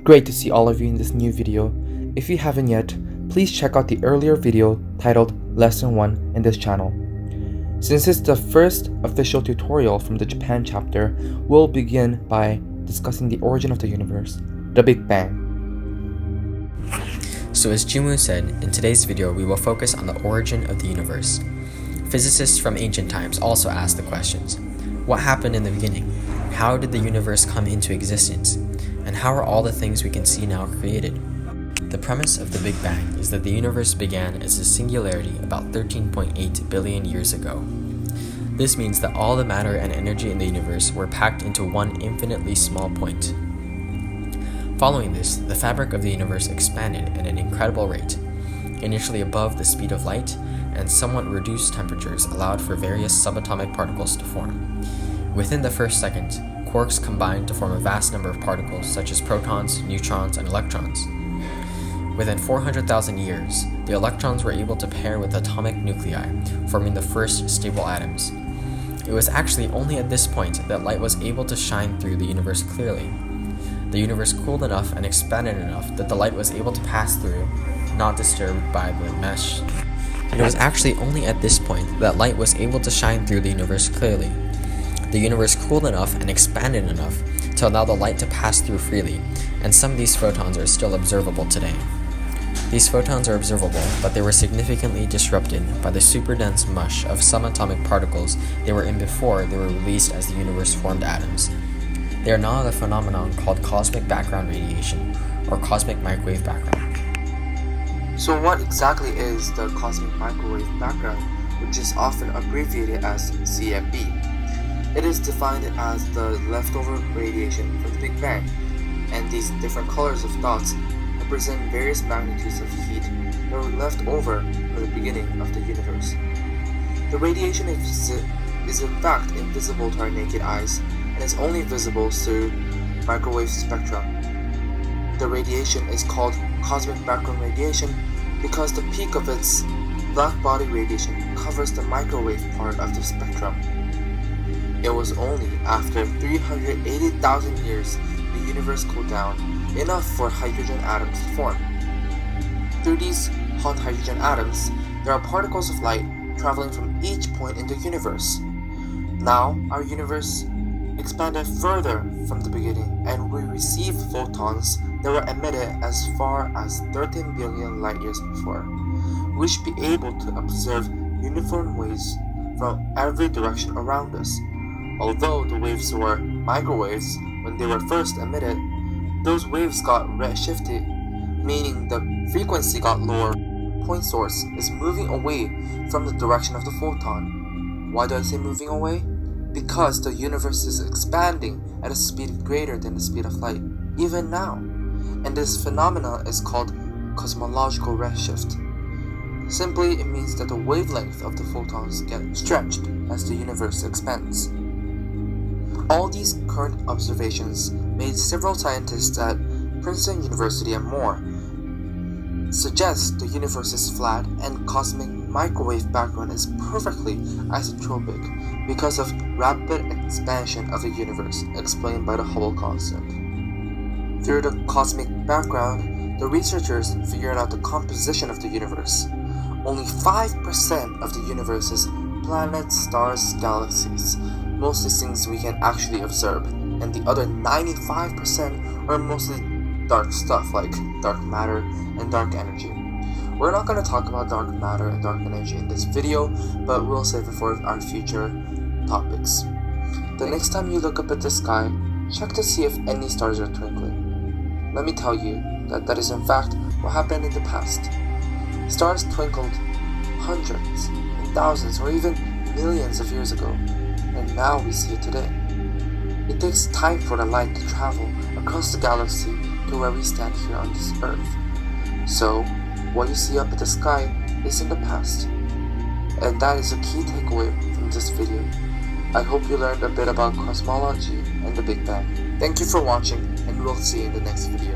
Great to see all of you in this new video. If you haven't yet, please check out the earlier video titled Lesson 1 in this channel. Since it's the first official tutorial from the Japan chapter, we'll begin by discussing the origin of the universe, the Big Bang. So as Jimu said, in today's video we will focus on the origin of the universe. Physicists from ancient times also asked the questions: what happened in the beginning? How did the universe come into existence? And how are all the things we can see now created? The premise of the Big Bang is that the universe began as a singularity about 13.8 billion years ago. This means that all the matter and energy in the universe were packed into one infinitely small point. Following this, the fabric of the universe expanded at an incredible rate. Initially above the speed of light, and somewhat reduced temperatures allowed for various subatomic particles to form. Within the first second, quarks combined to form a vast number of particles such as protons, neutrons, and electrons. Within 400,000 years, the electrons were able to pair with atomic nuclei, forming the first stable atoms. It was actually only at this point that light was able to shine through the universe clearly. The universe cooled enough and expanded enough that the light was able to pass through, not disturbed by the mesh. It was actually only at this point that light was able to shine through the universe clearly. The universe cooled enough and expanded enough to allow the light to pass through freely, and some of these photons are still observable today. These photons are observable, but they were significantly disrupted by the super-dense mush of subatomic particles they were in before they were released as the universe formed atoms. They are now the phenomenon called cosmic background radiation, or cosmic microwave background. So what exactly is the cosmic microwave background, which is often abbreviated as CMB? It is defined as the leftover radiation from the Big Bang, and these different colors of dots represent various magnitudes of heat that were left over from the beginning of the universe. The radiation is in fact invisible to our naked eyes and is only visible through microwave spectrum. The radiation is called cosmic background radiation because the peak of its black body radiation covers the microwave part of the spectrum. It was only after 380,000 years the universe cooled down enough for hydrogen atoms to form. Through these hot hydrogen atoms, there are particles of light traveling from each point in the universe. Now, our universe expanded further from the beginning, and we receive photons that were emitted as far as 13 billion light years before. We should be able to observe uniform waves from every direction around us. Although the waves were microwaves when they were first emitted, those waves got redshifted, meaning the frequency got lower. Point source is moving away from the direction of the photon. Why do I say moving away? Because the universe is expanding at a speed greater than the speed of light, even now. And this phenomenon is called cosmological redshift. Simply, it means that the wavelength of the photons get stretched as the universe expands. All these current observations made several scientists at Princeton University and more suggest the universe is flat and cosmic microwave background is perfectly isotropic because of rapid expansion of the universe explained by the Hubble constant. Through the cosmic background, the researchers figured out the composition of the universe. Only 5% of the universe's planets, stars, galaxies, mostly things we can actually observe, and the other 95% are mostly dark stuff like dark matter and dark energy. We're not going to talk about dark matter and dark energy in this video, but we'll save it for our future topics. The next time you look up at the sky, check to see if any stars are twinkling. Let me tell you that is in fact what happened in the past. Stars twinkled hundreds and thousands or even millions of years ago, and now we see it today. It takes time for the light to travel across the galaxy to where we stand here on this earth. So, what you see up at the sky is in the past. And that is a key takeaway from this video. I hope you learned a bit about cosmology and the Big Bang. Thank you for watching, and we'll see you in the next video.